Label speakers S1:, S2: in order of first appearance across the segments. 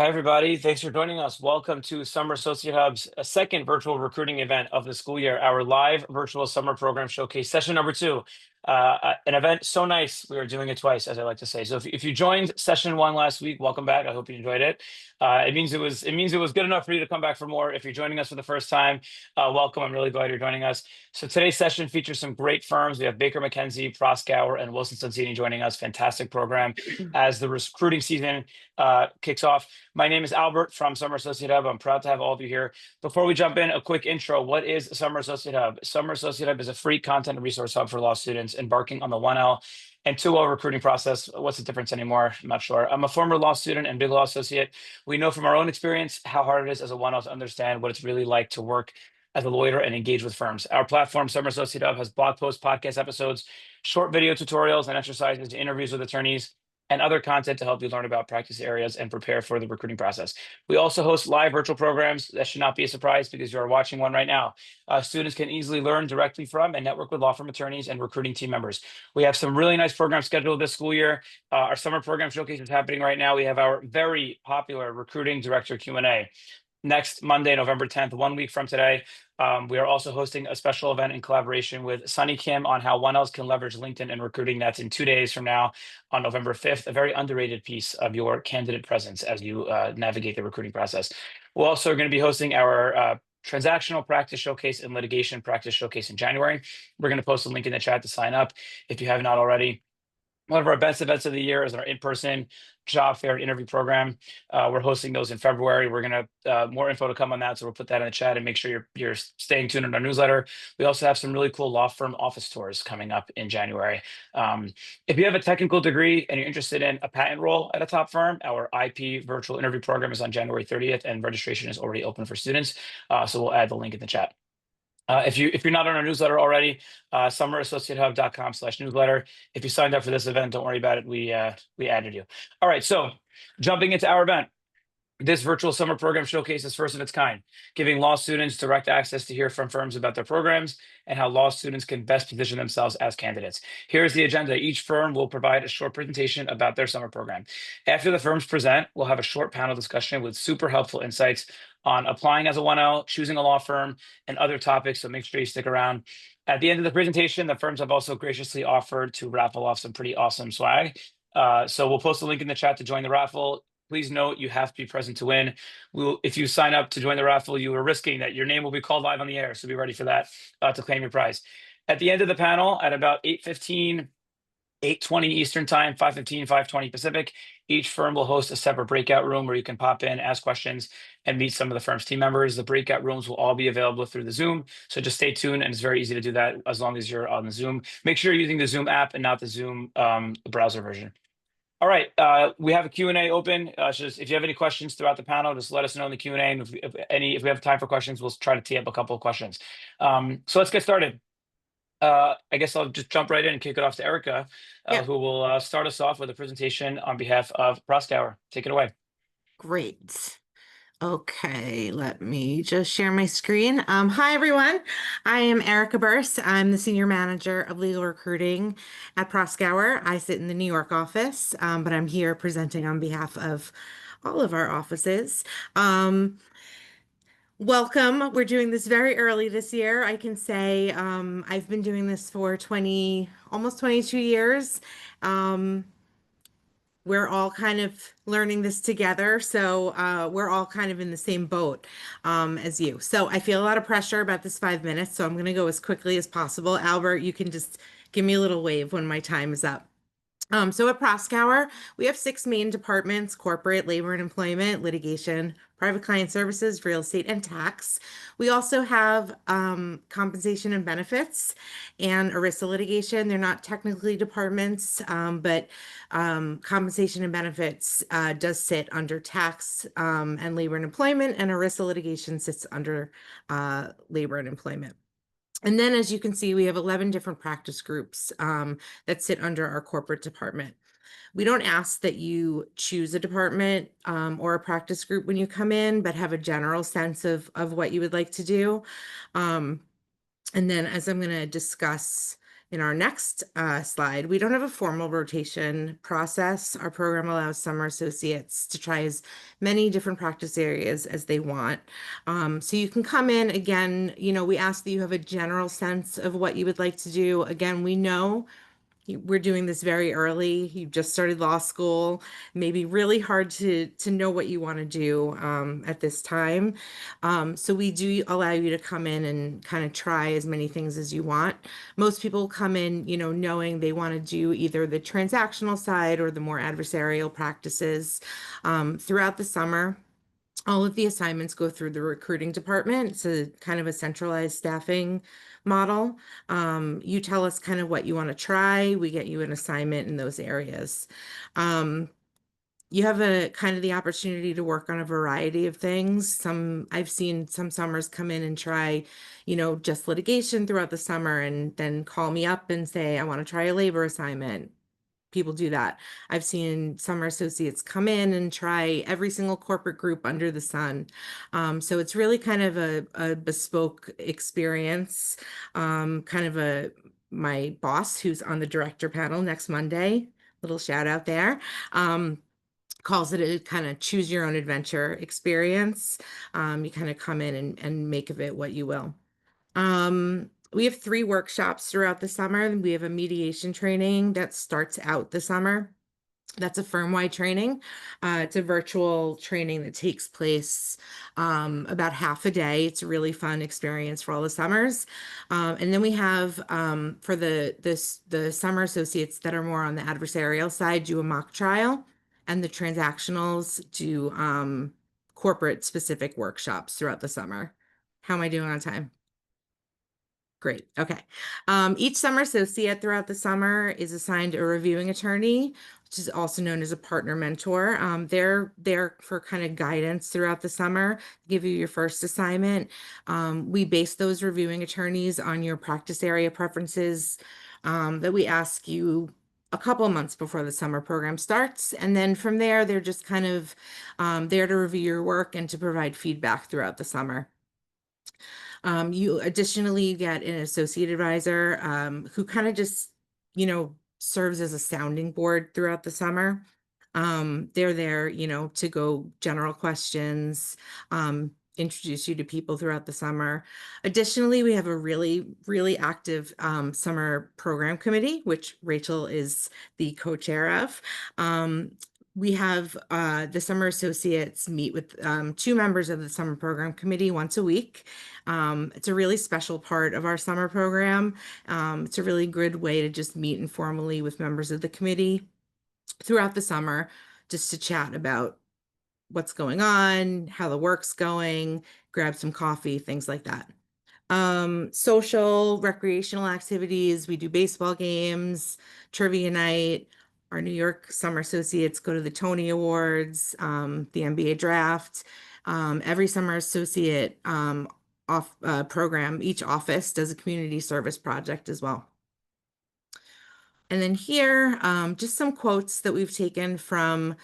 S1: Hi, everybody. Thanks for joining us. Welcome to Summer Associate Hub's second virtual recruiting event of the school year, our live virtual summer program showcase, session number two. An event so nice, we are doing it twice, as I like to say. So if you joined session one last week, welcome back. I hope you enjoyed it. It means it was good enough for you to come back for more. If you're joining us for the first time, welcome. I'm really glad you're joining us. So today's session features some great firms. We have Baker McKenzie, Proskauer, and Wilson Sonsini joining us. Fantastic program as the recruiting season kicks off. My name is Albert from Summer Associate Hub. I'm proud to have all of you here. Before we jump in, a quick intro. What is Summer Associate Hub? Summer Associate Hub is a free content and resource hub for law students embarking on the 1L and 2L recruiting process. What's the difference anymore? I'm not sure. I'm a former law student and big law associate. We know from our own experience how hard it is as a 1L to understand what it's really like to work as a lawyer and engage with firms. Our platform, Summer Associate Hub, has blog posts, podcast episodes, short video tutorials, and exercises, interviews with attorneys, and other content to help you learn about practice areas and prepare for the recruiting process. We also host live virtual programs. That should not be a surprise because you are watching one right now. Students can easily learn directly from and network with law firm attorneys and recruiting team members. We have some really nice programs scheduled this school year. Our summer program showcase is happening right now. We have our very popular recruiting director Q&A next Monday, November 10th, 1 week from today. We are also hosting a special event in collaboration with Sunny Kim on how 1Ls can leverage LinkedIn and recruiting. That's in 2 days from now on November 5th, a very underrated piece of your candidate presence as you navigate the recruiting process. We're also going to be hosting our transactional practice showcase and litigation practice showcase in January. We're going to post a link in the chat to sign up if you have not already. One of our best events of the year is our in-person job fair interview program. We're hosting those in February. We're going to more info to come on that, so we'll put that in the chat and make sure you're staying tuned in our newsletter. We also have some really cool law firm office tours coming up in January. If you have a technical degree and you're interested in a patent role at a top firm, our IP virtual interview program is on January 30th, and registration is already open for students. So we'll add the link in the chat. If you're not on our newsletter already, summerassociatehub.com/newsletter. If you signed up for this event, don't worry about it. We added you. All right, so jumping into our event. This virtual summer program showcase is first of its kind, giving law students direct access to hear from firms about their programs and how law students can best position themselves as candidates. Here's the agenda. Each firm will provide a short presentation about their summer program. After the firms present, we'll have a short panel discussion with super helpful insights on applying as a 1L, choosing a law firm, and other topics, so make sure you stick around. At the end of the presentation, the firms have also graciously offered to raffle off some pretty awesome swag. So we'll post a link in the chat to join the raffle. Please note you have to be present to win. If you sign up to join the raffle, you are risking that your name will be called live on the air. So be ready for that to claim your prize. At the end of the panel, at about 8:15, 8:20 Eastern time, 5:15, 5:20 Pacific, each firm will host a separate breakout room where you can pop in, ask questions, and meet some of the firm's team members. The breakout rooms will all be available through the Zoom. So just stay tuned, and it's very easy to do that as long as you're on the Zoom. Make sure you're using the Zoom app and not the Zoom browser version. All right, we have a Q&A open. If you have any questions throughout the panel, just let us know in the Q&A. And if we have time for questions, we'll try to tee up a couple of questions. So let's get started. I guess I'll just jump right in and kick it off to Erica, who will start us off with a presentation on behalf of Proskauer. Take it away.
S2: Great. Okay, let me just share my screen. Hi, everyone. I am Erica Burse. I'm the Senior Manager of Legal Recruiting at Proskauer. I sit in the New York office, but I'm here presenting on behalf of all of our offices. Welcome. We're doing this very early this year. I can say I've been doing this for almost 22 years. We're all kind of learning this together, so we're all kind of in the same boat as you. So I feel a lot of pressure about this 5 minutes, so I'm going to go as quickly as possible. Albert, you can just give me a little wave when my time is up. So at Proskauer, we have 6 main departments: corporate, labor and employment, litigation, private client services, real estate, and tax. We also have compensation and benefits and ERISA litigation. They're not technically departments, but compensation and benefits does sit under tax and labor and employment, and ERISA litigation sits under labor and employment. And then, as you can see, we have 11 different practice groups that sit under our corporate department. We don't ask that you choose a department or a practice group when you come in, but have a general sense of what you would like to do. And then, as I'm going to discuss In our next slide, we don't have a formal rotation process. Our program allows summer associates to try as many different practice areas as they want. So you can come in again, we ask that you have a general sense of what you would like to do. Again, we know we're doing this very early. You just started law school, maybe really hard to know what you want to do at this time. So we do allow you to come in and kind of try as many things as you want. Most people come in, knowing they want to do either the transactional side or the more adversarial practices throughout the summer. All of the assignments go through the recruiting department. It's a kind of a centralized staffing model. You tell us kind of what you want to try. We get you an assignment in those areas. Um, you have a kind of the opportunity to work on a variety of things. I've seen some summers come in and try, just litigation throughout the summer and then call me up and say, I want to try a labor assignment. People do that. I've seen summer associates come in and try every single corporate group under the sun. So it's really kind of a bespoke experience. Kind of my boss, who's on the director panel next Monday, little shout out there, calls it a kind of choose your own adventure experience. You kind of come in and make of it what you will. We have 3 workshops throughout the summer. We have a mediation training that starts out the summer. That's a firm-wide training. It's a virtual training that takes place about half a day. It's a really fun experience for all the summers. And then we have for the summer associates that are more on the adversarial side, do a mock trial, and the transactionals do corporate specific workshops throughout the summer. How am I doing on time? Great. Okay. Each summer associate throughout the summer is assigned a reviewing attorney, which is also known as a partner mentor. They're there for kind of guidance throughout the summer, give you your first assignment. We base those reviewing attorneys on your practice area preferences that we ask you a couple of months before the summer program starts. And then from there, they're just kind of there to review your work and to provide feedback throughout the summer. You additionally get an associate advisor who kind of just, serves as a sounding board throughout the summer. They're there, to go general questions, introduce you to people throughout the summer. Additionally, we have a really, really active summer program committee, which Rachel is the co-chair of. We have the summer associates meet with 2 members of the summer program committee once a week. It's a really special part of our summer program. It's a really good way to just meet informally with members of the committee throughout the summer, just to chat about what's going on, how the work's going, grab some coffee, things like that. Social, recreational activities. We do baseball games, trivia night. Our New York summer associates go to the Tony Awards, the NBA draft. Every summer associate program, each office does a community service project as well. And then here, just some quotes that we've taken from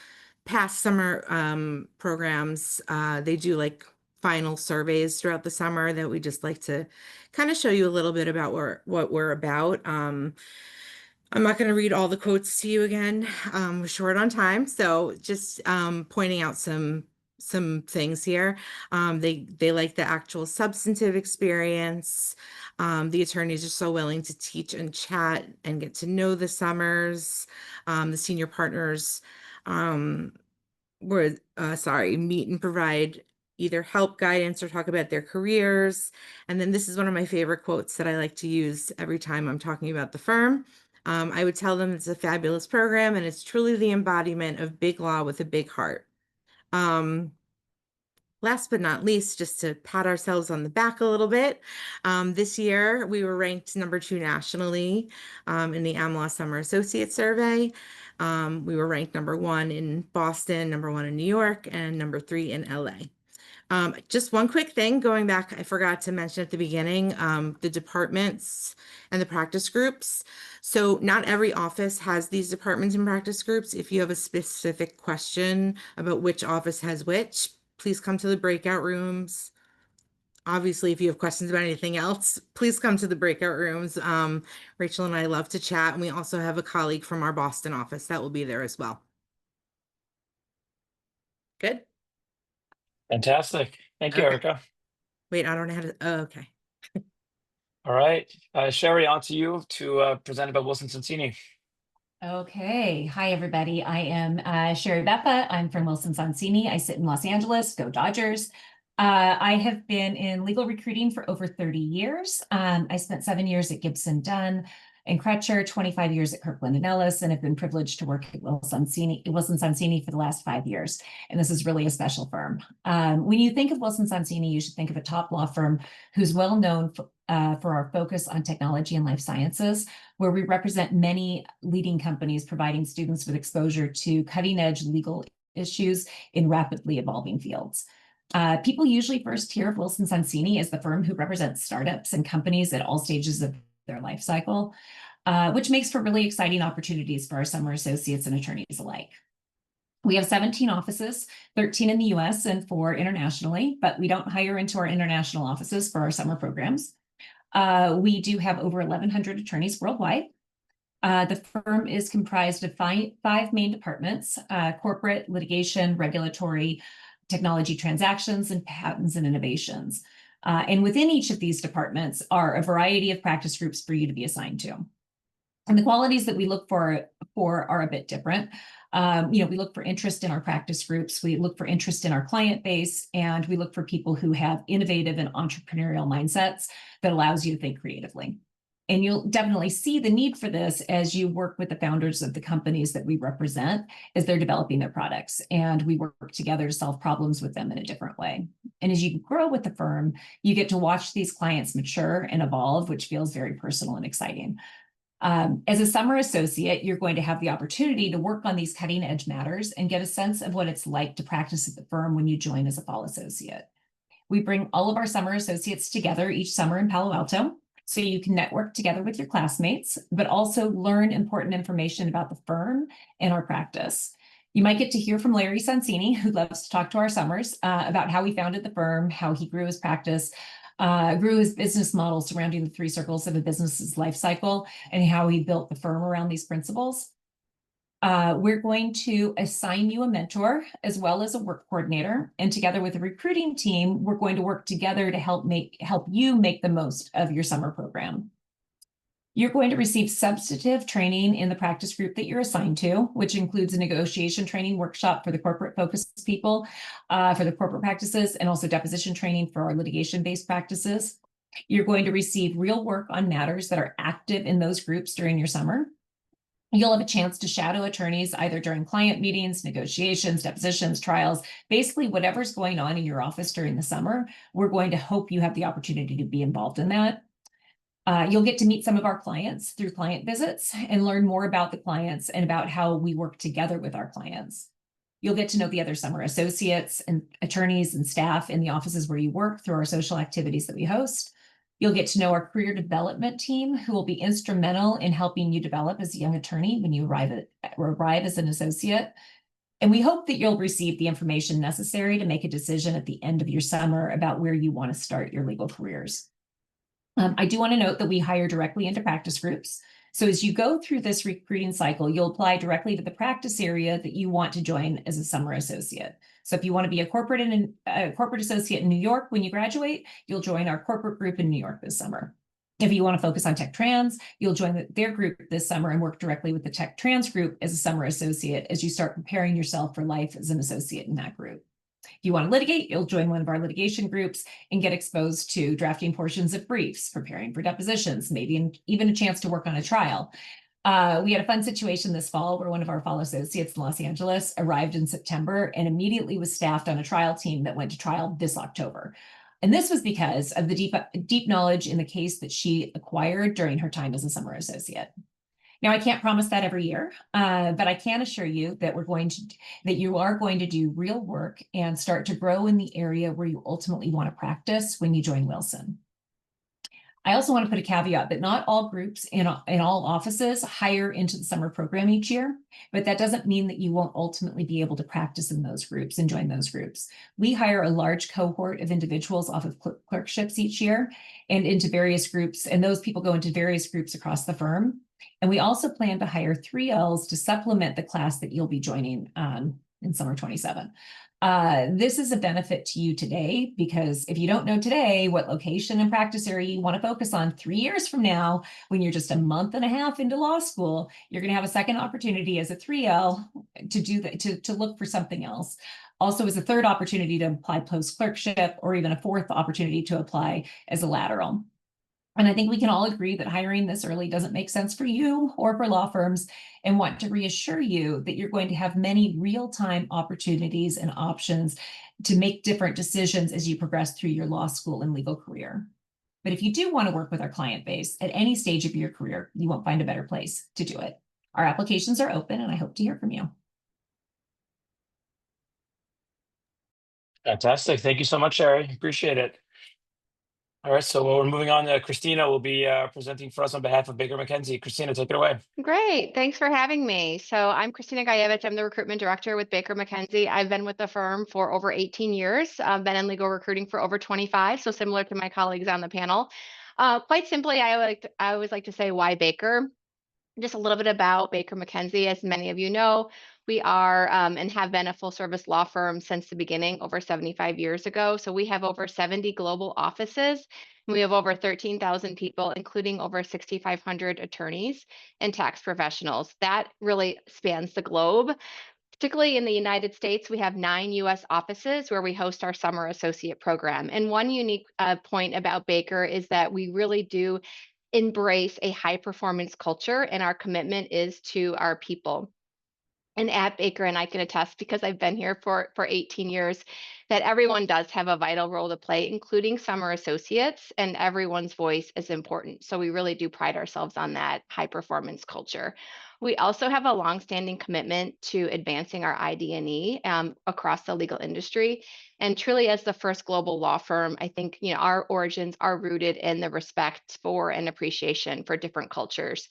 S2: past summer programs. They do like final surveys throughout the summer that we just like to kind of show you a little bit about what we're about. I'm not going to read all the quotes to you again. We're short on time, so just pointing out some things here. They like the actual substantive experience. The attorneys are so willing to teach and chat and get to know the summers. The senior partners meet and provide either help, guidance, or talk about their careers. And then this is one of my favorite quotes that I like to use every time I'm talking about the firm. I would tell them it's a fabulous program and it's truly the embodiment of big law with a big heart. Last but not least, just to pat ourselves on the back a little bit, this year we were ranked number 2 nationally in the AmLaw Summer Associate Survey. We were ranked number 1 in Boston, number 1 in New York, and number 3 in LA. Just one quick thing going back, I forgot to mention at the beginning, the departments and the practice groups. So not every office has these departments and practice groups. If you have a specific question about which office has which, please come to the breakout rooms. Obviously, if you have questions about anything else, please come to the breakout rooms. Rachel and I love to chat, and we also have a colleague from our Boston office that will be there as well. Good.
S1: Fantastic. Thank you,
S2: Okay.
S1: Erica.
S2: Wait, I don't know how to. Oh, okay.
S1: All right. Sherry, on to you to present about Wilson Sonsini.
S3: Okay. Hi, everybody. I am Sherry Beppa. I'm from Wilson Sonsini. I sit in Los Angeles. Go Dodgers. I have been in legal recruiting for over 30 years. I spent 7 years at Gibson Dunn and Crutcher, 25 years at Kirkland & Ellis, and have been privileged to work at Wilson Sonsini for the last 5 years. And this is really a special firm. When you think of Wilson Sonsini, you should think of a top law firm who's well known for our focus on technology and life sciences, where we represent many leading companies providing students with exposure to cutting-edge legal issues in rapidly evolving fields. People usually first hear of Wilson Sonsini as the firm who represents startups and companies at all stages of their life cycle, which makes for really exciting opportunities for our summer associates and attorneys alike. We have 17 offices, 13 in the US and 4 internationally, but we don't hire into our international offices for our summer programs. We do have over 1,100 attorneys worldwide. The firm is comprised of five main departments: corporate, litigation, regulatory, technology transactions, and patents and innovations. And within each of these departments are a variety of practice groups for you to be assigned to. And the qualities that we look for are a bit different. We look for interest in our practice groups, we look for interest in our client base, and we look for people who have innovative and entrepreneurial mindsets that allows you to think creatively. And you'll definitely see the need for this as you work with the founders of the companies that we represent as they're developing their products. And we work together to solve problems with them in a different way. And as you grow with the firm, you get to watch these clients mature and evolve, which feels very personal and exciting. As a summer associate, you're going to have the opportunity to work on these cutting edge matters and get a sense of what it's like to practice at the firm when you join as a fall associate. We bring all of our summer associates together each summer in Palo Alto, so you can network together with your classmates, but also learn important information about the firm and our practice. You might get to hear from Larry Sonsini, who loves to talk to our summers about how he founded the firm, how he grew his practice, grew his business model surrounding the 3 circles of a business's life cycle, and how he built the firm around these principles. We're going to assign you a mentor as well as a work coordinator, and together with a recruiting team, we're going to work together to help you make the most of your summer program. You're going to receive substantive training in the practice group that you're assigned to, which includes a negotiation training workshop for the corporate focused people, for the corporate practices, and also deposition training for our litigation-based practices. You're going to receive real work on matters that are active in those groups during your summer. You'll have a chance to shadow attorneys either during client meetings, negotiations, depositions, trials, basically whatever's going on in your office during the summer. We're going to hope you have the opportunity to be involved in that. You'll get to meet some of our clients through client visits and learn more about the clients and about how we work together with our clients. You'll get to know the other summer associates and attorneys and staff in the offices where you work through our social activities that we host. You'll get to know our career development team, who will be instrumental in helping you develop as a young attorney when you arrive as an associate. And we hope that you'll receive the information necessary to make a decision at the end of your summer about where you want to start your legal careers. I do want to note that we hire directly into practice groups. So as you go through this recruiting cycle, you'll apply directly to the practice area that you want to join as a summer associate. So if you want to be a corporate associate in New York when you graduate, you'll join our corporate group in New York this summer. If you want to focus on tech trans, you'll join their group this summer and work directly with the tech trans group as a summer associate as you start preparing yourself for life as an associate in that group. If you want to litigate, you'll join one of our litigation groups and get exposed to drafting portions of briefs, preparing for depositions, maybe even a chance to work on a trial. We had a fun situation this fall where one of our fall associates in Los Angeles arrived in September and immediately was staffed on a trial team that went to trial this October. And this was because of the deep knowledge in the case that she acquired during her time as a summer associate. Now, I can't promise that every year, but I can assure you that you are going to do real work and start to grow in the area where you ultimately want to practice when you join Wilson. I also want to put a caveat that not all groups in all offices hire into the summer program each year, but that doesn't mean that you won't ultimately be able to practice in those groups and join those groups. We hire a large cohort of individuals off of clerkships each year and into various groups, and those people go into various groups across the firm. And we also plan to hire 3Ls to supplement the class that you'll be joining in summer 27. This is a benefit to you today, because if you don't know today what location and practice area you want to focus on 3 years from now, when you're just a month and a half into law school, you're going to have a second opportunity as a 3L to do that, to look for something else. Also, as a third opportunity to apply post clerkship, or even a fourth opportunity to apply as a lateral. And I think we can all agree that hiring this early doesn't make sense for you or for law firms, and want to reassure you that you're going to have many real-time opportunities and options to make different decisions as you progress through your law school and legal career. But if you do want to work with our client base at any stage of your career, you won't find a better place to do it. Our applications are open, and I hope to hear from you.
S1: Fantastic. Thank you so much, Sherry. Appreciate it. All right, so we're moving on. Christina will be presenting for us on behalf of Baker McKenzie. Christina, take it away.
S4: Great. Thanks for having me. So I'm Christina Gajevich. I'm the recruitment director with Baker McKenzie. I've been with the firm for over 18 years. I've been in legal recruiting for over 25, so similar to my colleagues on the panel. Quite simply, I always like to say, why Baker? Just a little bit about Baker McKenzie. As many of you know, we are and have been a full service law firm since the beginning, over 75 years ago. So we have over 70 global offices. We have over 13,000 people, including over 6,500 attorneys and tax professionals. That really spans the globe. Particularly in the United States, we have 9 US offices where we host our summer associate program. And one unique point about Baker is that we really do embrace a high performance culture, and our commitment is to our people. And at Baker, and I can attest because I've been here for 18 years, that everyone does have a vital role to play, including summer associates, and everyone's voice is important. So we really do pride ourselves on that high performance culture. We also have a longstanding commitment to advancing our ID&E across the legal industry. And truly, as the first global law firm, I think our origins are rooted in the respect for and appreciation for different cultures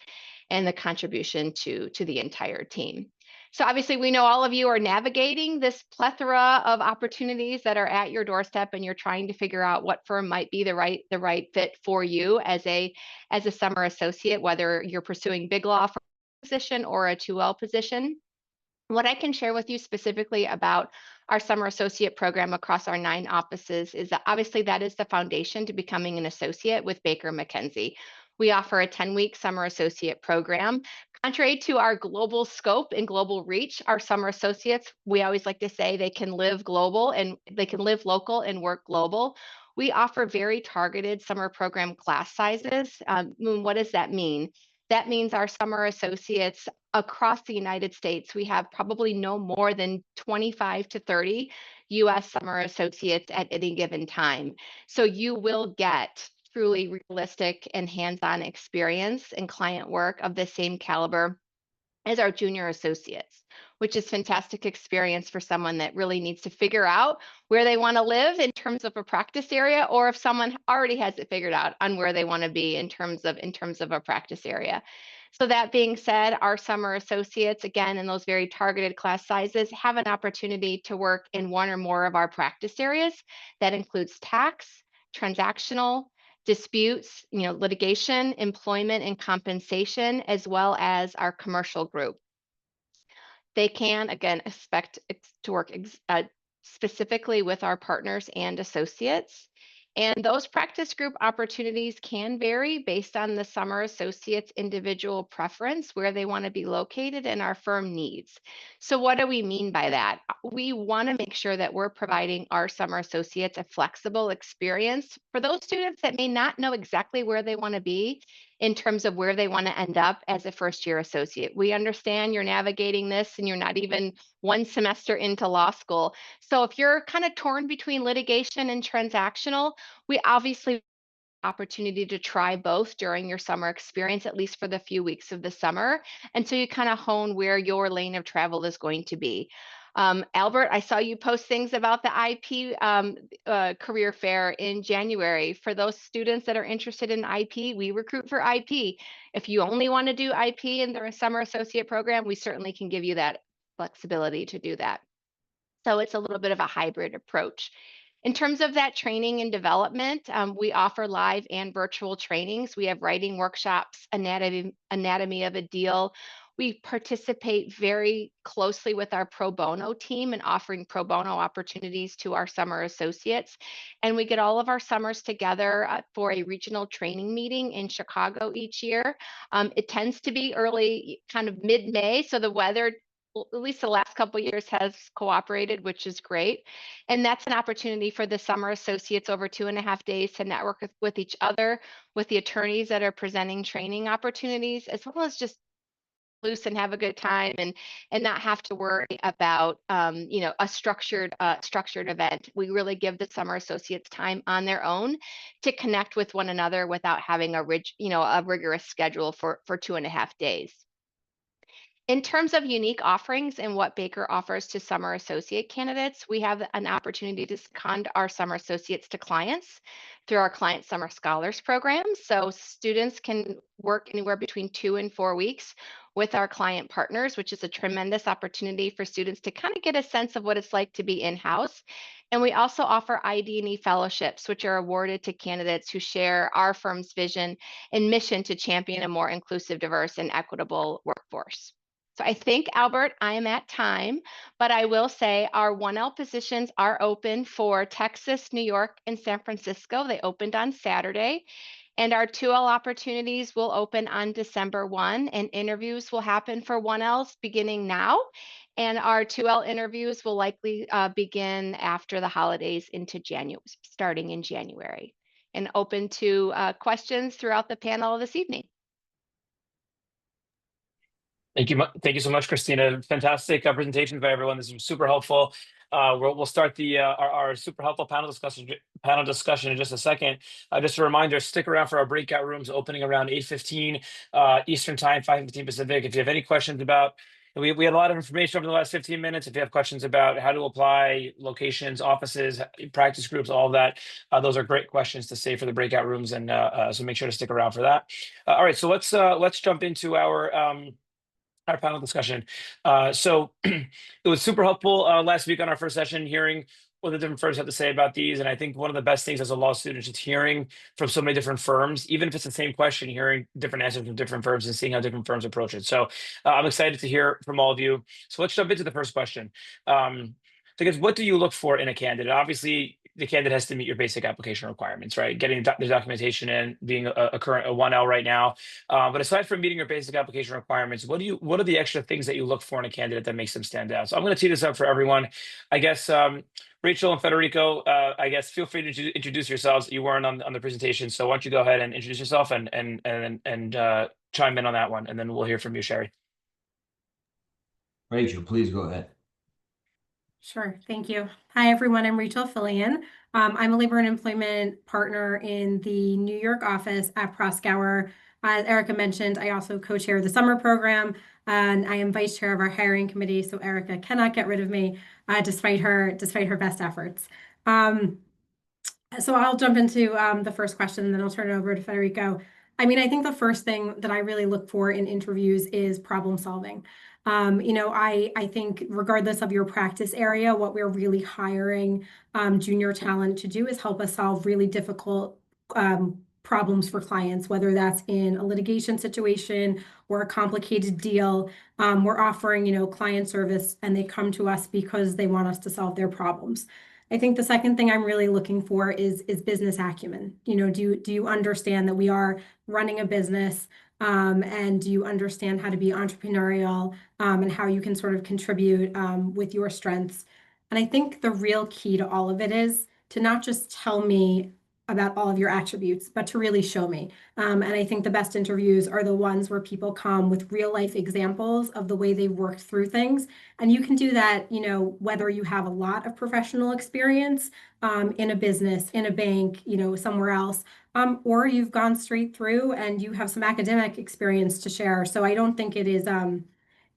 S4: and the contribution to the entire team. So obviously, we know all of you are navigating this plethora of opportunities that are at your doorstep, and you're trying to figure out what firm might be the right fit for you as a summer associate, whether you're pursuing big law firm position or a 2L position. What I can share with you specifically about our summer associate program across our 9 offices is that obviously that is the foundation to becoming an associate with Baker McKenzie. We offer a 10-week summer associate program. Contrary to our global scope and global reach, our summer associates, we always like to say they can live global and they can live local and work global. We offer very targeted summer program class sizes. What does that mean? That means our summer associates across the United States, we have probably no more than 25 to 30 US summer associates at any given time. So you will get truly realistic and hands-on experience and client work of the same caliber as our junior associates, which is fantastic experience for someone that really needs to figure out where they want to live in terms of a practice area, or if someone already has it figured out on where they want to be in terms of a practice area. So that being said, our summer associates, again, in those very targeted class sizes, have an opportunity to work in one or more of our practice areas. That includes tax, transactional, disputes, litigation, employment and compensation, as well as our commercial group. They can, again, expect to work specifically with our partners and associates. And those practice group opportunities can vary based on the summer associate's individual preference, where they want to be located and our firm needs. So what do we mean by that? We want to make sure that we're providing our summer associates a flexible experience for those students that may not know exactly where they want to be in terms of where they want to end up as a first-year associate. We understand you're navigating this and you're not even one semester into law school. So if you're kind of torn between litigation and transactional, we obviously have the opportunity to try both during your summer experience, at least for the few weeks of the summer, until you kind of hone where your lane of travel is going to be. Albert, I saw you post things about the IP career fair in January. For those students that are interested in IP, we recruit for IP. If you only want to do IP in their summer associate program, we certainly can give you that flexibility to do that. So it's a little bit of a hybrid approach. In terms of that training and development, we offer live and virtual trainings. We have writing workshops, anatomy of a deal. We participate very closely with our pro bono team in offering pro bono opportunities to our summer associates. And we get all of our summers together for a regional training meeting in Chicago each year. It tends to be early, kind of mid-May, so the weather, at least the last couple of years, has cooperated, which is great. And that's an opportunity for the summer associates over 2.5 days to network with each other, with the attorneys that are presenting training opportunities, as well as just loose and have a good time and not have to worry about a structured event. We really give the summer associates time on their own to connect with one another without having a rigorous schedule for 2.5 days. In terms of unique offerings and what Baker offers to summer associate candidates, we have an opportunity to second our summer associates to clients through our Client Summer Scholars program. So students can work anywhere between 2 and 4 weeks with our client partners, which is a tremendous opportunity for students to kind of get a sense of what it's like to be in-house. And we also offer ID&E fellowships, which are awarded to candidates who share our firm's vision and mission to champion a more inclusive, diverse, and equitable workforce. So I think, Albert, I am at time, but I will say our 1L positions are open for Texas, New York, and San Francisco. They opened on Saturday. And our 2L opportunities will open on December 1, and interviews will happen for 1Ls beginning now. And our 2L interviews will likely begin after the holidays into January, starting in January, and open to questions throughout the panel this evening.
S1: Thank you so much, Christina. Fantastic presentation by everyone. This is super helpful. We'll start our super helpful panel discussion in just a second. Just a reminder: stick around for our breakout rooms opening around 8:15 Eastern Time, 5:15 Pacific. If you have any questions about, we had a lot of information over the last 15 minutes. If you have questions about how to apply, locations, offices, practice groups, all of that, those are great questions to save for the breakout rooms, and so make sure to stick around for that. All right, so let's jump into our panel discussion. So it was super helpful last week on our first session, hearing what the different firms have to say about these. And I think one of the best things as a law student is hearing from so many different firms, even if it's the same question, hearing different answers from different firms and seeing how different firms approach it. So I'm excited to hear from all of you. So let's jump into the first question. Because what do you look for in a candidate? Obviously, the candidate has to meet your basic application requirements, right? Getting the documentation in, being a current 1L right now. But aside from meeting your basic application requirements, what are the extra things that you look for in a candidate that makes them stand out? So I'm going to tee this up for everyone. I guess Rachel and Federico, I guess feel free to introduce yourselves. You weren't on the presentation, so why don't you go ahead and introduce yourself and chime in on that one, and then we'll hear from you, Sherry.
S5: Rachel, please go ahead.
S6: Sure. Thank you. Hi, everyone. I'm Rachel Fillion. I'm a labor and employment partner in the New York office at Proskauer. As Erica mentioned, I also co-chair the summer program, and I am vice chair of our hiring committee. So Erica cannot get rid of me, despite her best efforts. So I'll jump into the first question, and then I'll turn it over to Federico. I mean, I think the first thing that I really look for in interviews is problem solving. I think regardless of your practice area, what we're really hiring junior talent to do is help us solve really difficult problems for clients, whether that's in a litigation situation or a complicated deal. We're offering, client service, and they come to us because they want us to solve their problems. I think the second thing I'm really looking for is business acumen. Do you understand that we are running a business? And do you understand how to be entrepreneurial and how you can sort of contribute with your strengths? And I think the real key to all of it is to not just tell me about all of your attributes, but to really show me. And I think the best interviews are the ones where people come with real life examples of the way they've worked through things. And you can do that, whether you have a lot of professional experience in a business, in a bank, somewhere else, or you've gone straight through and you have some academic experience to share. So I don't think it is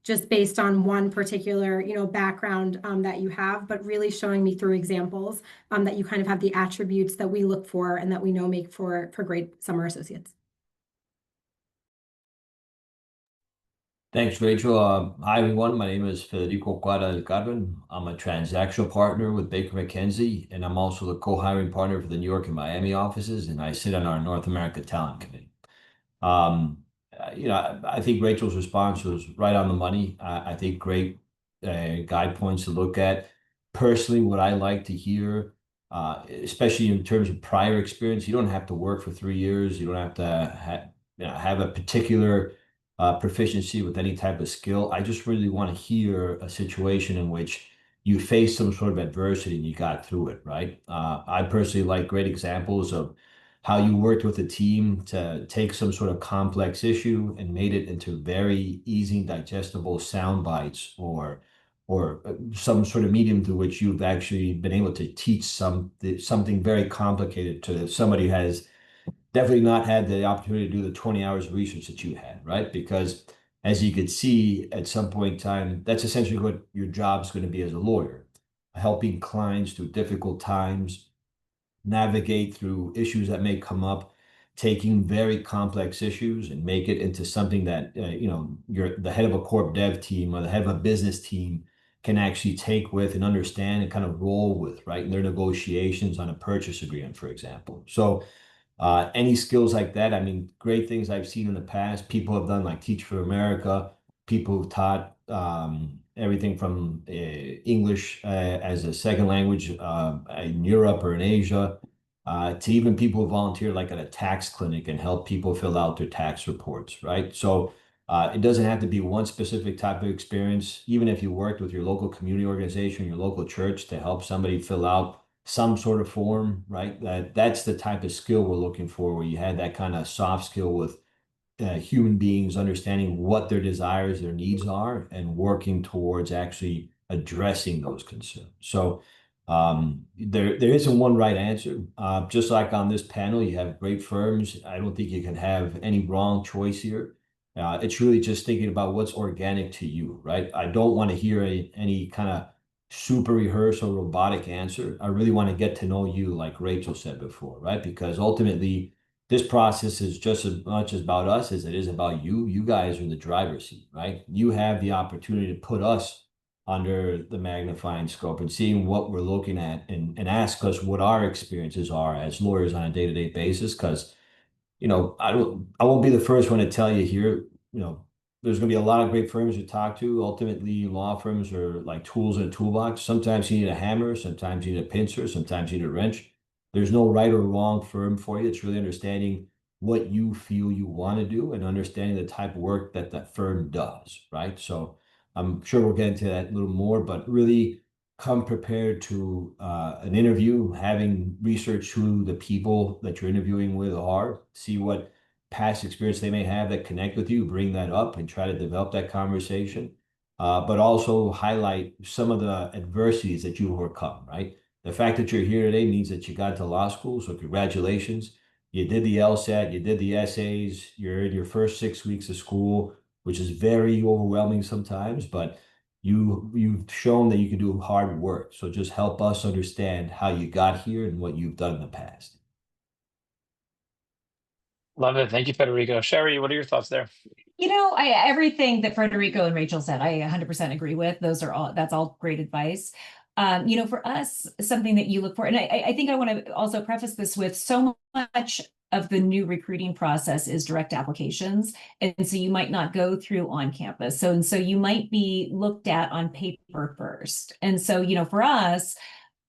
S6: just based on one particular, background that you have, but really showing me through examples that you kind of have the attributes that we look for and that we know make for great summer associates.
S5: Thanks, Rachel. Hi, everyone. My name is Federico Quadra del Carmen. I'm a transactional partner with Baker McKenzie, and I'm also the co-hiring partner for the New York and Miami offices, and I sit on our North America Talent Committee. I think Rachel's response was right on the money. I think great guide points to look at. Personally, what I like to hear, especially in terms of prior experience, you don't have to work for 3 years. You don't have to have a particular proficiency with any type of skill. I just really want to hear a situation in which you faced some sort of adversity and you got through it, right? I personally like great examples of how you worked with a team to take some sort of complex issue and made it into very easy, digestible sound bites or some sort of medium through which you've actually been able to teach something very complicated to somebody who has definitely not had the opportunity to do the 20 hours of research that you had, right? Because as you could see at some point in time, that's essentially what your job's going to be as a lawyer, helping clients through difficult times, navigate through issues that may come up, taking very complex issues and make it into something that, you're the head of a corp dev team or the head of a business team can actually take with and understand and kind of roll with, right? In their negotiations on a purchase agreement, for example. So any skills like that, I mean, great things I've seen in the past. People have done like Teach for America. People who've taught everything from English as a second language in Europe or in Asia, to even people who volunteer like at a tax clinic and help people fill out their tax reports, right? So it doesn't have to be one specific type of experience. Even if you worked with your local community organization, your local church to help somebody fill out some sort of form, right? That's the type of skill we're looking for, where you had that kind of soft skill with human beings understanding what their desires, their needs are, and working towards actually addressing those concerns. So there isn't one right answer. Just like on this panel, you have great firms. I don't think you can have any wrong choice here. It's really just thinking about what's organic to you, right? I don't want to hear any kind of super rehearsed or robotic answer. I really want to get to know you, like Rachel said before, right? Because ultimately, this process is just as much about us as it is about you. You guys are in the driver's seat, right? You have the opportunity to put us under the magnifying scope and seeing what we're looking at and ask us what our experiences are as lawyers on a day-to-day basis. Because, I won't be the first one to tell you here, there's going to be a lot of great firms to talk to. Ultimately, law firms are like tools in a toolbox. Sometimes you need a hammer, sometimes you need a pincer, sometimes you need a wrench. There's no right or wrong firm for you. It's really understanding what you feel you want to do and understanding the type of work that that firm does, right? So I'm sure we'll get into that a little more, but really come prepared to an interview, having researched who the people that you're interviewing with are, see what past experience they may have that connect with you, bring that up and try to develop that conversation, but also highlight some of the adversities that you overcome, right? The fact that you're here today means that you got to law school, so congratulations. You did the LSAT, you did the essays, you're in your first 6 weeks of school, which is very overwhelming sometimes, but you've shown that you can do hard work. So just help us understand how you got here and what you've done in the past.
S1: Love it. Thank you, Federico. Sherry, what are your thoughts there?
S3: Everything that Federico and Rachel said, I 100% agree with. That's all great advice. For us, something that you look for, and I think I want to also preface this with, so much of the new recruiting process is direct applications. And so you might not go through on campus. So you might be looked at on paper first. And so, for us,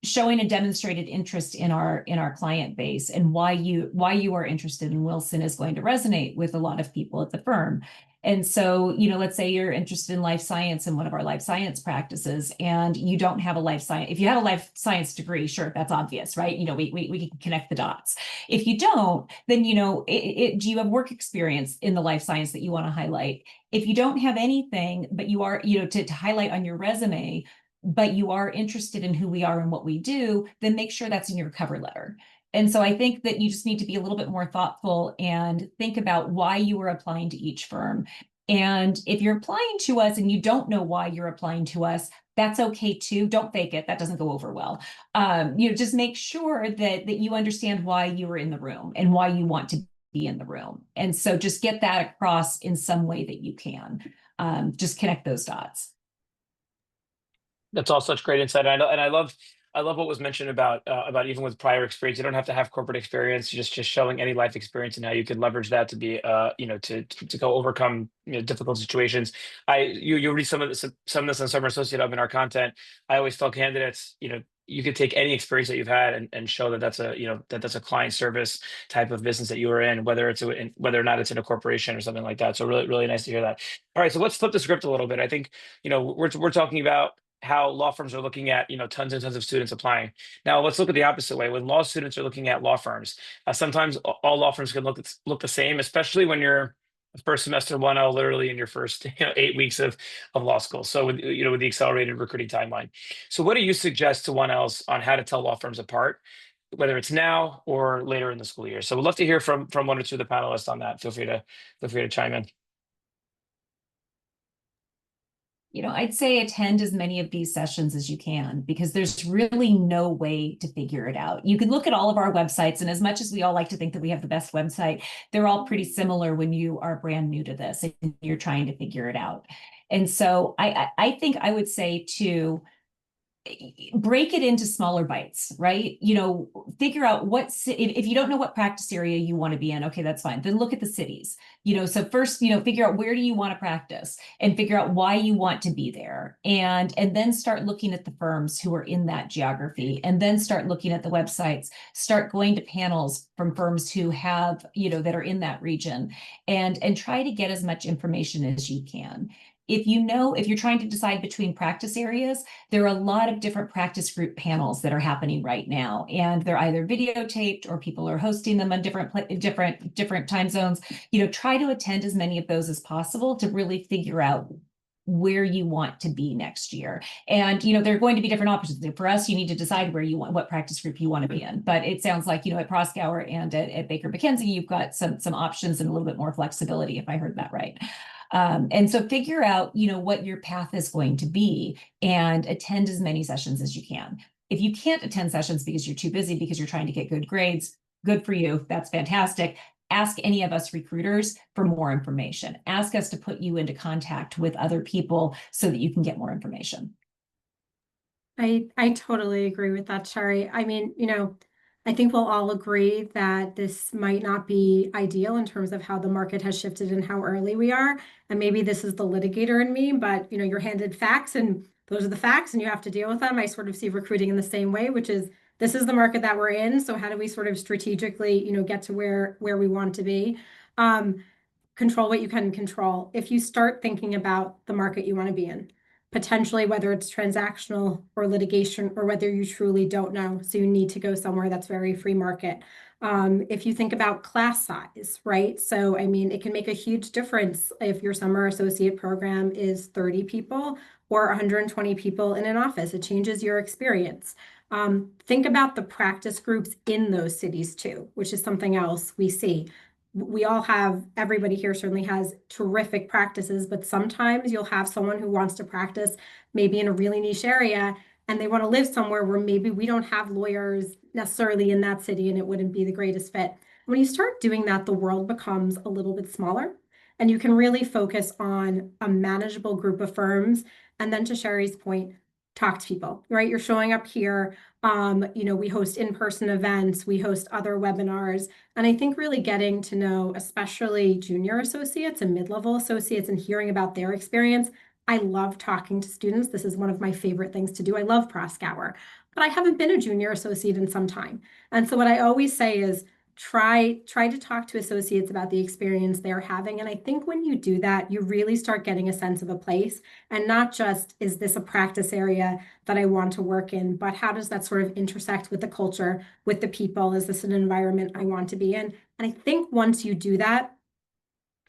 S3: showing a demonstrated interest in our client base and why you are interested in Wilson is going to resonate with a lot of people at the firm. And so, let's say you're interested in life science and one of our life science practices, and you don't have a life science. If you have a life science degree, sure, that's obvious, right? We can connect the dots. If you don't, then, do you have work experience in the life science that you want to highlight? If you don't have anything, but you are, to highlight on your resume, but you are interested in who we are and what we do, then make sure that's in your cover letter. And so I think that you just need to be a little bit more thoughtful and think about why you are applying to each firm. And if you're applying to us and you don't know why you're applying to us, that's okay too. Don't fake it. That doesn't go over well. Just make sure that you understand why you were in the room and why you want to be in the room. And so just get that across in some way that you can. Just connect those dots.
S1: That's all such great insight. I love what was mentioned about even with prior experience. You don't have to have corporate experience. Just showing any life experience and how you can leverage that to be to go overcome difficult situations. You read some of this on Summer Associate Hub in our content. I always tell candidates, you could take any experience that you've had and show that that's a client service type of business that you were in, whether or not it's in a corporation or something like that. So really, really nice to hear that. All right, so let's flip the script a little bit. I think we're talking about how law firms are looking at tons and tons of students applying. Now let's look at the opposite way. When law students are looking at law firms, sometimes all law firms can look the same, especially when you're first semester 1L, literally in your first 8 weeks of law school. So with the accelerated recruiting timeline. So what do you suggest to 1Ls on how to tell law firms apart, whether it's now or later in the school year? So we'd love to hear from one or two of the panelists on that. Feel free to chime in.
S3: I'd say attend as many of these sessions as you can, because there's really no way to figure it out. You can look at all of our websites, and as much as we all like to think that we have the best website, they're all pretty similar when you are brand new to this and you're trying to figure it out. And so I think I would say to break it into smaller bites, right? Figure out if you don't know what practice area you want to be in, okay, that's fine. Then look at the cities, so first, figure out where do you want to practice and figure out why you want to be there. And then start looking at the firms who are in that geography, and then start looking at the websites, start going to panels from firms who have, that are in that region, and try to get as much information as you can. If you're trying to decide between practice areas, there are a lot of different practice group panels that are happening right now, and they're either videotaped or people are hosting them on different time zones. Try to attend as many of those as possible to really figure out where you want to be next year. And there are going to be different options. For us, you need to decide what practice group you want to be in. But it sounds like at Proskauer and at Baker McKenzie, you've got some options and a little bit more flexibility, if I heard that right. And so figure out, what your path is going to be and attend as many sessions as you can. If you can't attend sessions because you're too busy, because you're trying to get good grades, good for you. That's fantastic. Ask any of us recruiters for more information. Ask us to put you into contact with other people so that you can get more information.
S6: I totally agree with that, Sherry. I mean, I think we'll all agree that this might not be ideal in terms of how the market has shifted and how early we are. And maybe this is the litigator in me, but you're handed facts and those are the facts and you have to deal with them. I sort of see recruiting in the same way, which is this is the market that we're in. So how do we sort of strategically, get to where we want to be? Control what you can control. If you start thinking about the market you want to be in, potentially whether it's transactional or litigation, or whether you truly don't know, so you need to go somewhere that's very free market. If you think about class size, right? So, I mean, it can make a huge difference if your summer associate program is 30 people or 120 people in an office. It changes your experience. Think about the practice groups in those cities too, which is something else we see. Everybody here certainly has terrific practices, but sometimes you'll have someone who wants to practice maybe in a really niche area and they want to live somewhere where maybe we don't have lawyers necessarily in that city and it wouldn't be the greatest fit. When you start doing that, the world becomes a little bit smaller and you can really focus on a manageable group of firms. And then to Sherry's point, talk to people, right? You're showing up here. We host in-person events, we host other webinars, and I think really getting to know, especially junior associates and mid-level associates, and hearing about their experience. I love talking to students. This is one of my favorite things to do. I love Proskauer, but I haven't been a junior associate in some time. And so what I always say is try to talk to associates about the experience they're having. And I think when you do that, you really start getting a sense of a place, and not just, is this a practice area that I want to work in, but how does that sort of intersect with the culture, with the people? Is this an environment I want to be in? And I think once you do that,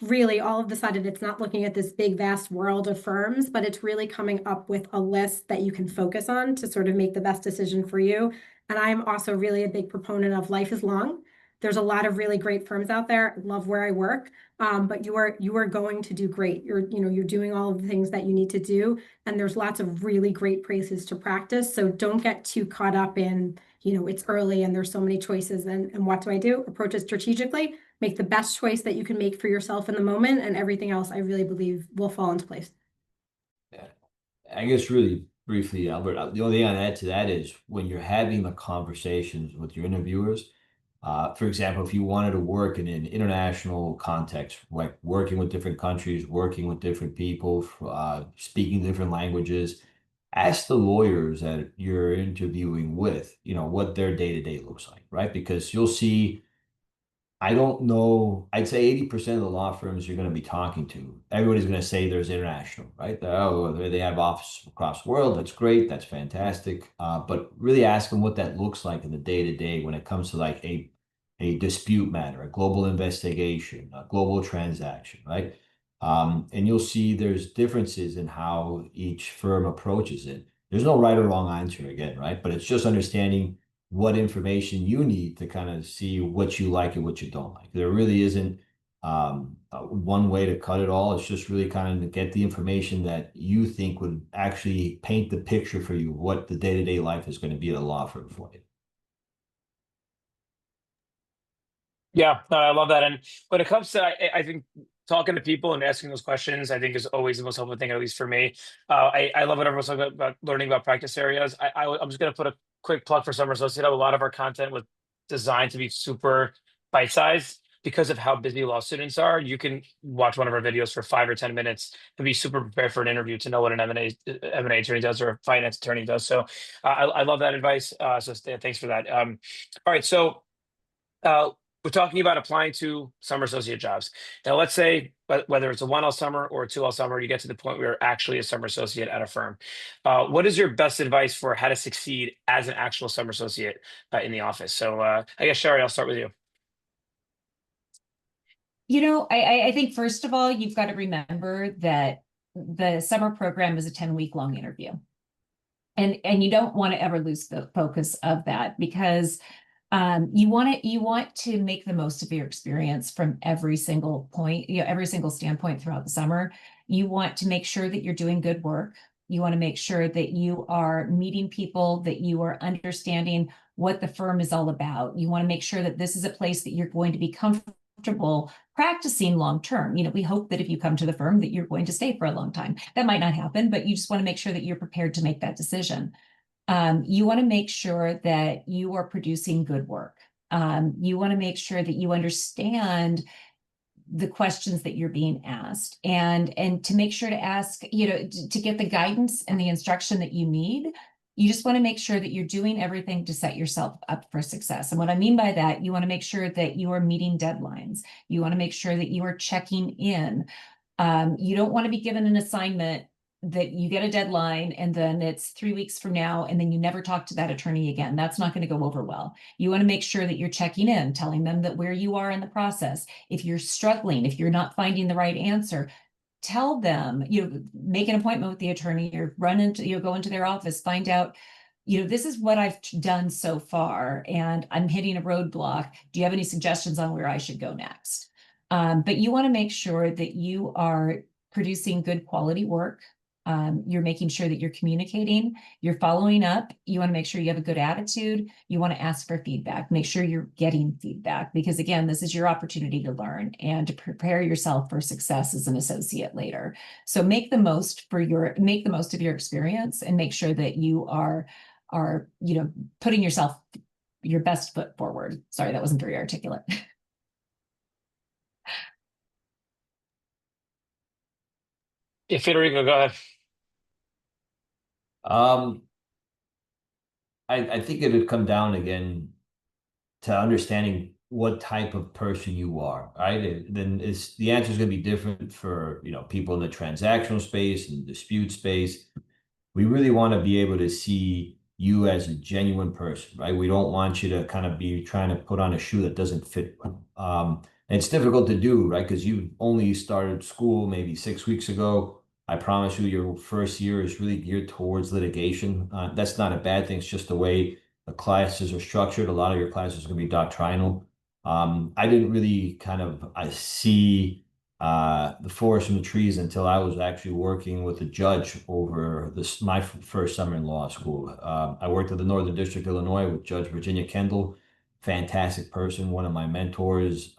S6: really all of a sudden, it's not looking at this big, vast world of firms, but it's really coming up with a list that you can focus on to sort of make the best decision for you. And I'm also really a big proponent of life is long. There's a lot of really great firms out there. Love where I work. But you are going to do great. You're doing all of the things that you need to do. And there's lots of really great places to practice. So don't get too caught up in, it's early and there's so many choices. And what do I do? Approach it strategically, make the best choice that you can make for yourself in the moment, and everything else I really believe will fall into place.
S5: Yeah. I guess really briefly, Albert, the only thing I'd add to that is when you're having the conversations with your interviewers, for example, if you wanted to work in an international context, like working with different countries, working with different people, speaking different languages, ask the lawyers that you're interviewing with, what their day-to-day looks like, right? Because you'll see, I don't know, I'd say 80% of the law firms you're going to be talking to, everybody's going to say there's international, right? They have offices across the world. That's great. That's fantastic. But really ask them what that looks like in the day-to-day when it comes to like a dispute matter, a global investigation, a global transaction, right? And you'll see there's differences in how each firm approaches it. There's no right or wrong answer again, right? But it's just understanding what information you need to kind of see what you like and what you don't like. There really isn't one way to cut it all. It's just really kind of to get the information that you think would actually paint the picture for you, what the day-to-day life is going to be at a law firm for you.
S1: Yeah, no, I love that. And when it comes to, I think talking to people and asking those questions, I think is always the most helpful thing, at least for me. I love what everyone's talking about learning about practice areas. I'm just going to put a quick plug for Summer Associate Hub. A lot of our content was designed to be super bite-sized because of how busy law students are. You can watch one of our videos for 5 or 10 minutes and be super prepared for an interview to know what an M&A attorney does or a finance attorney does. So I love that advice. So thanks for that. All right, so we're talking about applying to summer associate jobs. Now, let's say whether it's a 1L summer or a 2L summer, you get to the point where you're actually a summer associate at a firm. What is your best advice for how to succeed as an actual summer associate in the office? So I guess, Sherry, I'll start with you.
S3: I think first of all, you've got to remember that the summer program is a 10-week long interview. And you don't want to ever lose the focus of that, because you want to make the most of your experience from every single point, every single standpoint throughout the summer. You want to make sure that you're doing good work. You want to make sure that you are meeting people, that you are understanding what the firm is all about. You want to make sure that this is a place that you're going to be comfortable practicing long term. We hope that if you come to the firm that you're going to stay for a long time. That might not happen, but you just want to make sure that you're prepared to make that decision. You want to make sure that you are producing good work. You want to make sure that you understand the questions that you're being asked, and to make sure to ask, to get the guidance and the instruction that you need. You just want to make sure that you're doing everything to set yourself up for success. And what I mean by that, you want to make sure that you are meeting deadlines. You want to make sure that you are checking in. You don't want to be given an assignment that you get a deadline and then it's 3 weeks from now and then you never talk to that attorney again. That's not going to go over well. You want to make sure that you're checking in, telling them that where you are in the process. If you're struggling, if you're not finding the right answer, tell them, make an appointment with the attorney, or go into their office, find out, this is what I've done so far and I'm hitting a roadblock. Do you have any suggestions on where I should go next? But you want to make sure that you are producing good quality work. You're making sure that you're communicating, you're following up. You want to make sure you have a good attitude. You want to ask for feedback, make sure you're getting feedback, because again, this is your opportunity to learn and to prepare yourself for success as an associate later. So make the most of your experience and make sure that you are putting your best foot forward. Sorry, that wasn't very articulate.
S1: Yeah, Federico, go ahead.
S5: I think it would come down again to understanding what type of person you are, right? Then the answer is going to be different for people in the transactional space and dispute space. We really want to be able to see you as a genuine person, right? We don't want you to kind of be trying to put on a shoe that doesn't fit. And it's difficult to do, right? Because you only started school maybe 6 weeks ago. I promise you, your first year is really geared towards litigation. That's not a bad thing. It's just the way the classes are structured. A lot of your classes are going to be doctrinal. I didn't really kind of see the forest from the trees until I was actually working with a judge over my first summer in law school. I worked at the Northern District of Illinois with Judge Virginia Kendall, fantastic person, one of my mentors.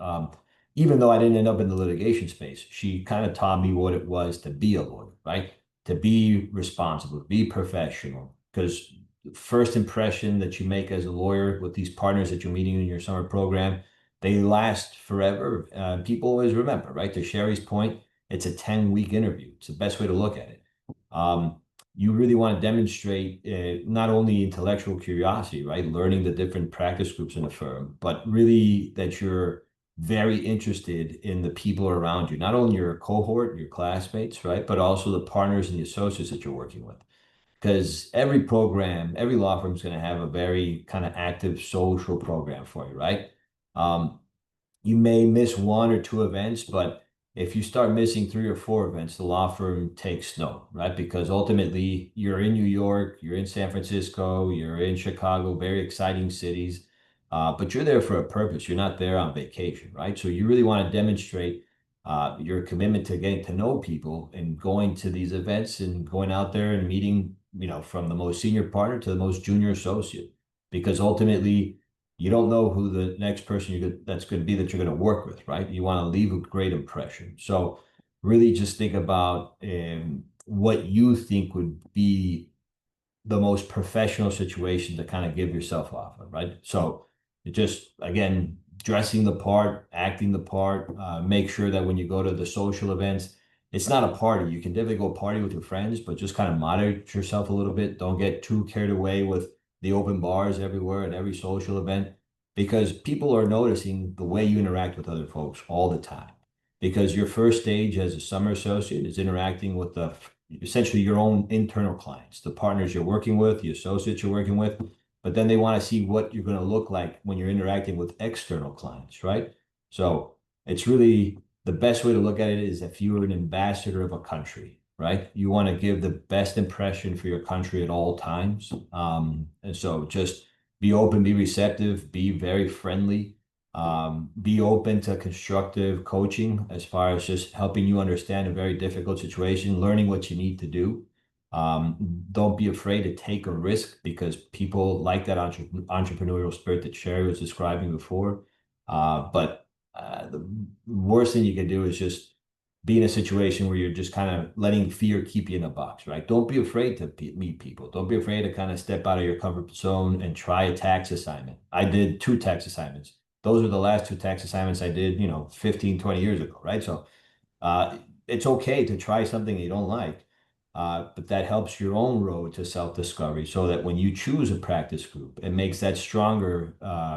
S5: Even though I didn't end up in the litigation space, she kind of taught me what it was to be a lawyer, right? To be responsible, be professional, because first impression that you make as a lawyer with these partners that you're meeting in your summer program, they last forever. People always remember, right? To Sherry's point, it's a 10-week interview. It's the best way to look at it. You really want to demonstrate not only intellectual curiosity, right? Learning the different practice groups in a firm, but really that you're very interested in the people around you, not only your cohort, your classmates, right? But also the partners and the associates that you're working with. Because every program, every law firm is going to have a very kind of active social program for you, right? You may miss one or two events, but if you start missing 3 or 4 events, the law firm takes note, right? Because ultimately you're in New York, you're in San Francisco, you're in Chicago, very exciting cities, but you're there for a purpose. You're not there on vacation, right? So you really want to demonstrate your commitment to getting to know people and going to these events and going out there and meeting, from the most senior partner to the most junior associate, because ultimately you don't know who the next person that's going to be that you're going to work with, right? You want to leave a great impression. So really just think about what you think would be the most professional situation to kind of give yourself off of, right? So it just, again, dressing the part, acting the part, make sure that when you go to the social events, it's not a party. You can definitely go party with your friends, but just kind of moderate yourself a little bit. Don't get too carried away with the open bars everywhere and every social event, because people are noticing the way you interact with other folks all the time. Because your first stage as a summer associate is interacting with essentially your own internal clients, the partners you're working with, the associates you're working with, but then they want to see what you're going to look like when you're interacting with external clients, right? So it's really the best way to look at it is if you're an ambassador of a country, right? You want to give the best impression for your country at all times. And so just be open, be receptive, be very friendly, be open to constructive coaching as far as just helping you understand a very difficult situation, learning what you need to do. Don't be afraid to take a risk, because people like that entrepreneurial spirit that Sherry was describing before. But the worst thing you can do is just be in a situation where you're just kind of letting fear keep you in a box, right? Don't be afraid to meet people. Don't be afraid to kind of step out of your comfort zone and try a tax assignment. I did 2 tax assignments. Those were the last 2 tax assignments I did, 15, 20 years ago, right? So it's okay to try something you don't like, but that helps your own road to self-discovery, so that when you choose a practice group, it makes that stronger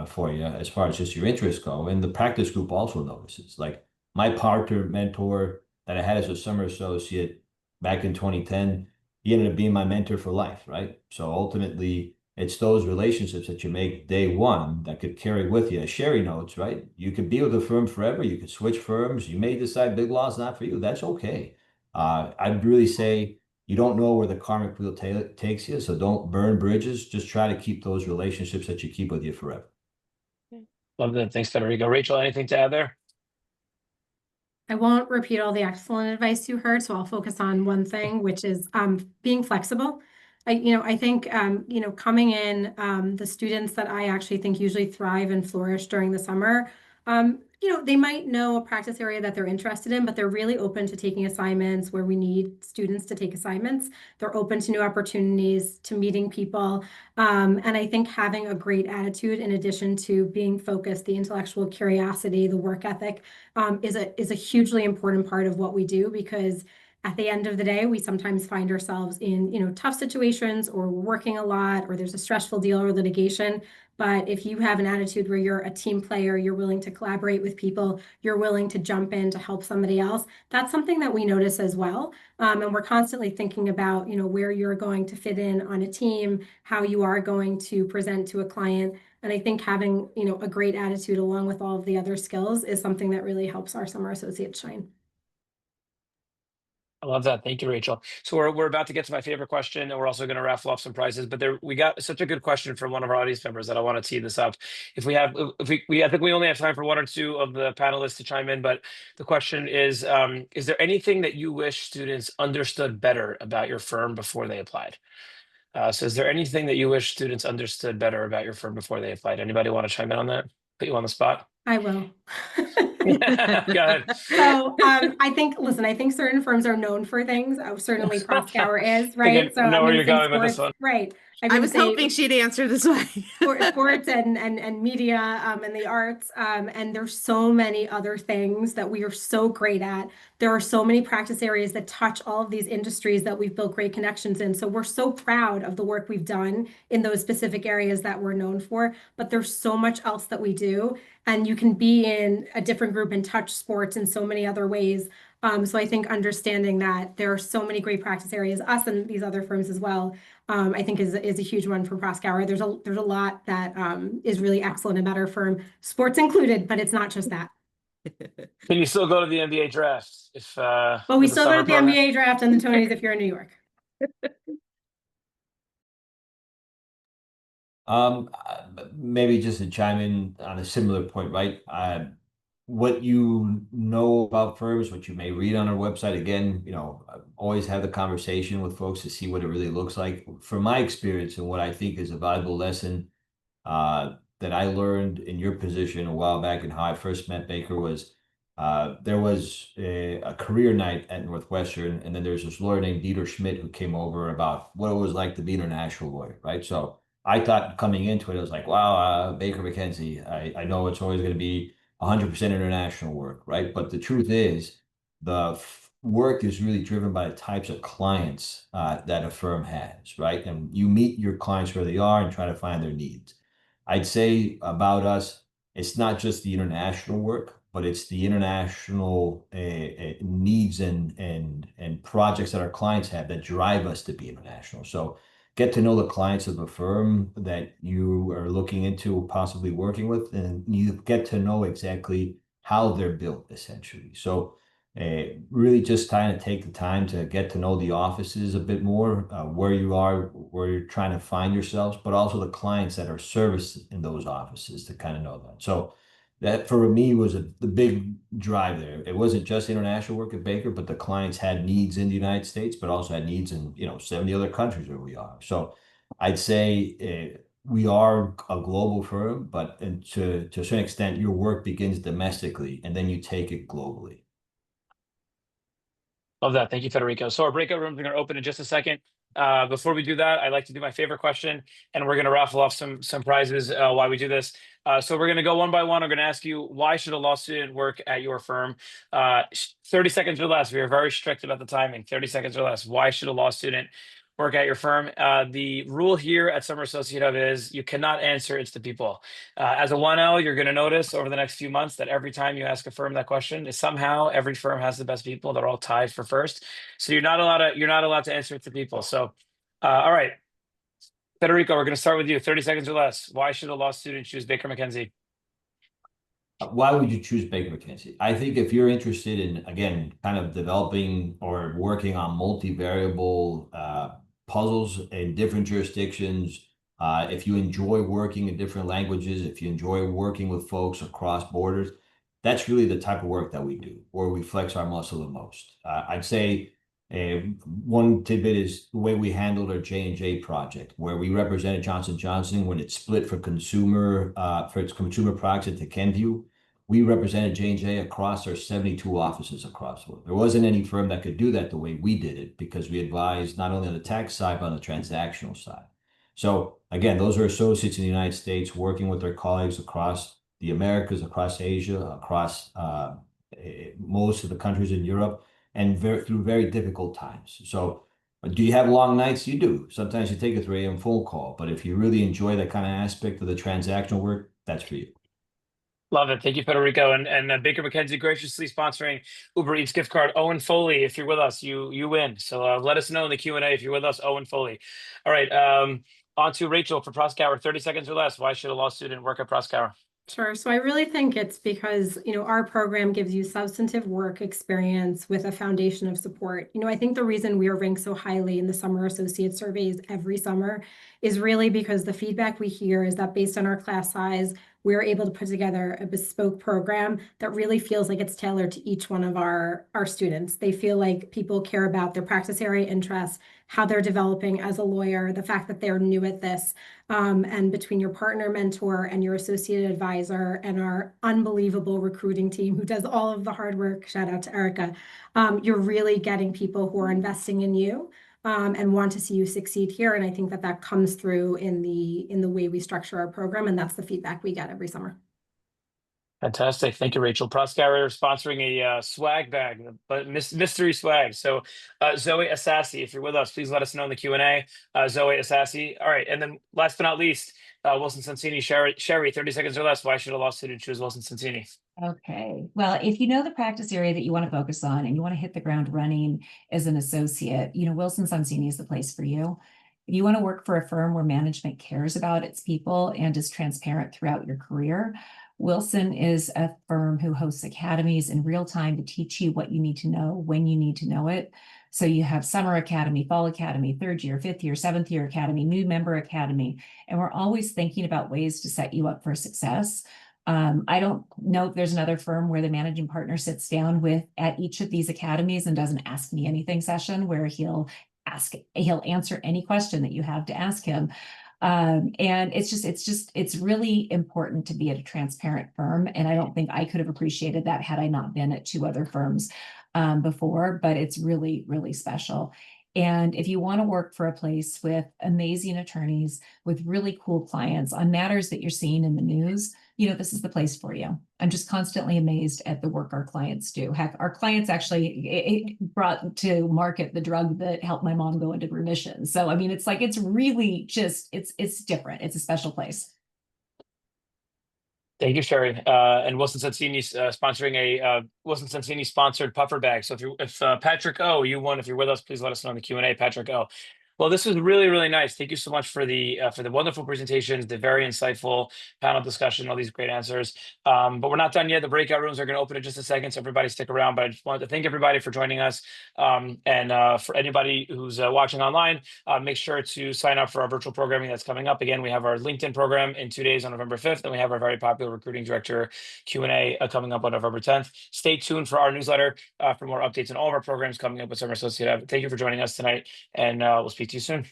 S5: for you as far as just your interests go. And the practice group also notices. Like my partner mentor that I had as a summer associate back in 2010, he ended up being my mentor for life, right? So ultimately, it's those relationships that you make day one that could carry with you. As Sherry notes, right? You could be with a firm forever. You could switch firms. You may decide big law is not for you. That's okay. I'd really say you don't know where the karmic wheel takes you, so don't burn bridges. Just try to keep those relationships that you keep with you forever.
S1: Love that. Thanks, Federico. Rachel, anything to add there?
S6: I won't repeat all the excellent advice you heard, so I'll focus on one thing, which is being flexible. I think coming in, the students that I actually think usually thrive and flourish during the summer, they might know a practice area that they're interested in, but they're really open to taking assignments where we need students to take assignments. They're open to new opportunities, to meeting people. And I think having a great attitude, in addition to being focused, the intellectual curiosity, the work ethic, is a hugely important part of what we do, because at the end of the day, we sometimes find ourselves in, tough situations, or we're working a lot, or there's a stressful deal or litigation. But if you have an attitude where you're a team player, you're willing to collaborate with people, you're willing to jump in to help somebody else, that's something that we notice as well. And we're constantly thinking about, where you're going to fit in on a team, how you are going to present to a client. And I think having, a great attitude along with all of the other skills is something that really helps our summer associates shine.
S1: I love that. Thank you, Rachel. So we're about to get to my favorite question, and we're also going to raffle off some prizes. But we got such a good question from one of our audience members that I want to tee this up. If we I think we only have time for one or two of the panelists to chime in. But the question is there anything that you wish students understood better about your firm before they applied? So is there anything that you wish students understood better about your firm before they applied? Anybody want to chime in on that? Put you on the spot.
S6: I will.
S1: Go ahead.
S6: So I think certain firms are known for things. Certainly Proskauer is, right?
S1: I know where you're going with this one.
S6: Right.
S2: I was hoping she'd answer this way.
S6: Sports and media and the arts. And there's so many other things that we are so great at. There are so many practice areas that touch all of these industries that we've built great connections in. So we're so proud of the work we've done in those specific areas that we're known for. But there's so much else that we do. And you can be in a different group and touch sports in so many other ways. So I think understanding that there are so many great practice areas, us and these other firms as well, I think is a huge one for Proskauer. There's a lot that is really excellent about our firm, sports included, but it's not just that.
S1: Can you still go to the NBA draft?
S6: Well, we still go to the NBA draft and the Tonys if you're in New York.
S5: Maybe just to chime in on a similar point, right? What you know about firms, what you may read on our website, again, always have the conversation with folks to see what it really looks like. From my experience and what I think is a valuable lesson that I learned in your position a while back and how I first met Baker was there was a career night at Northwestern, and then there's this lawyer named Dieter Schmidt who came over about what it was like to be an international lawyer, right? So I thought coming into it, I was like, wow, Baker McKenzie, I know it's always going to be 100% international work, right? But the truth is, the work is really driven by the types of clients that a firm has, right? And you meet your clients where they are and try to find their needs. I'd say about us, it's not just the international work, but it's the international needs and projects that our clients have that drive us to be international. So get to know the clients of a firm that you are looking into possibly working with, and you get to know exactly how they're built, essentially. So really just trying to take the time to get to know the offices a bit more, where you are, where you're trying to find yourselves, but also the clients that are serviced in those offices to kind of know that. So that for me was the big drive there. It wasn't just international work at Baker, but the clients had needs in the United States, but also had needs in 70 other countries where we are. So I'd say we are a global firm, but to a certain extent, your work begins domestically and then you take it globally.
S1: Love that. Thank you, Federico. So our breakout rooms are going to open in just a second. Before we do that, I like to do my favorite question, and we're going to raffle off some prizes while we do this. So we're going to go one by one. I'm going to ask you, why should a law student work at your firm? 30 seconds or less. We are very strict about the timing. 30 seconds or less. Why should a law student work at your firm? The rule here at Summer Associate Hub is you cannot answer it's the people. As a 1L, you're going to notice over the next few months that every time you ask a firm that question, somehow every firm has the best people. They're all tied for first. So you're not allowed to answer it to people. So, all right, Federico, we're going to start with you. 30 seconds or less. Why should a law student choose Baker McKenzie?
S5: Why would you choose Baker McKenzie? I think if you're interested in, again, kind of developing or working on multivariable puzzles in different jurisdictions, if you enjoy working in different languages, if you enjoy working with folks across borders, that's really the type of work that we do, where we flex our muscle the most. I'd say one tidbit is the way we handled our J&J project, where we represented Johnson & Johnson when it split for its consumer products into Kenvue. We represented J&J across our 72 offices across the world. There wasn't any firm that could do that the way we did it, because we advised not only on the tax side, but on the transactional side. So again, those are associates in the United States working with their colleagues across the Americas, across Asia, across most of the countries in Europe, and through very difficult times. So do you have long nights? You do. Sometimes you take a 3 a.m. phone call, but if you really enjoy that kind of aspect of the transactional work, that's for you.
S1: Love it. Thank you, Federico. And Baker McKenzie graciously sponsoring Uber Eats gift card. Owen Foley, if you're with us, you win. So let us know in the Q&A if you're with us, Owen Foley. All right. On to Rachel for Proskauer. 30 seconds or less. Why should a law student work at Proskauer?
S6: Sure. So I really think it's because, our program gives you substantive work experience with a foundation of support. I think the reason we are ranked so highly in the summer associate surveys every summer is really because the feedback we hear is that based on our class size, we're able to put together a bespoke program that really feels like it's tailored to each one of our students. They feel like people care about their practice area interests, how they're developing as a lawyer, the fact that they're new at this. And between your partner mentor and your associate advisor and our unbelievable recruiting team who does all of the hard work, shout out to Erica, you're really getting people who are investing in you and want to see you succeed here. And I think that that comes through in the way we structure our program, and that's the feedback we get every summer.
S1: Fantastic. Thank you, Rachel. Proskauer sponsoring a swag bag, but mystery swag. So Zoe Asassi, if you're with us, please let us know in the Q&A. Zoe Asassi. All right. And then last but not least, Wilson Sonsini, Sherry, 30 seconds or less. Why should a law student choose Wilson Sonsini?
S3: Okay. Well, if you know the practice area that you want to focus on and you want to hit the ground running as an associate, Wilson Sonsini is the place for you. If you want to work for a firm where management cares about its people and is transparent throughout your career, Wilson is a firm who hosts academies in real time to teach you what you need to know when you need to know it. So you have summer academy, fall academy, 3rd year, 5th year, 7th year academy, new member academy, and we're always thinking about ways to set you up for success. I don't know if there's another firm where the managing partner sits down at each of these academies and doesn't ask me anything session where he'll answer any question that you have to ask him. And it's really important to be at a transparent firm. And I don't think I could have appreciated that had I not been at 2 other firms before, but it's really, really special. And if you want to work for a place with amazing attorneys, with really cool clients on matters that you're seeing in the news, this is the place for you. I'm just constantly amazed at the work our clients do. Heck, our clients actually brought to market the drug that helped my mom go into remission. So, I mean, it's really just, it's different. It's a special place.
S1: Thank you, Sherry. And Wilson Sonsini sponsoring a Wilson Sonsini sponsored puffer bag. So if Patrick O, you won, if you're with us, please let us know in the Q&A, Patrick O. Well, this was really, really nice. Thank you so much for the wonderful presentations, the very insightful panel discussion, all these great answers. But we're not done yet. The breakout rooms are going to open in just a second, so everybody stick around. But I just wanted to thank everybody for joining us. And for anybody who's watching online, make sure to sign up for our virtual programming that's coming up. Again, we have our LinkedIn program in 2 days on November 5th, and we have our very popular recruiting director Q&A coming up on November 10th. Stay tuned for our newsletter for more updates on all of our programs coming up with Summer Associate Hub. Thank you for joining us tonight, and we'll speak to you soon.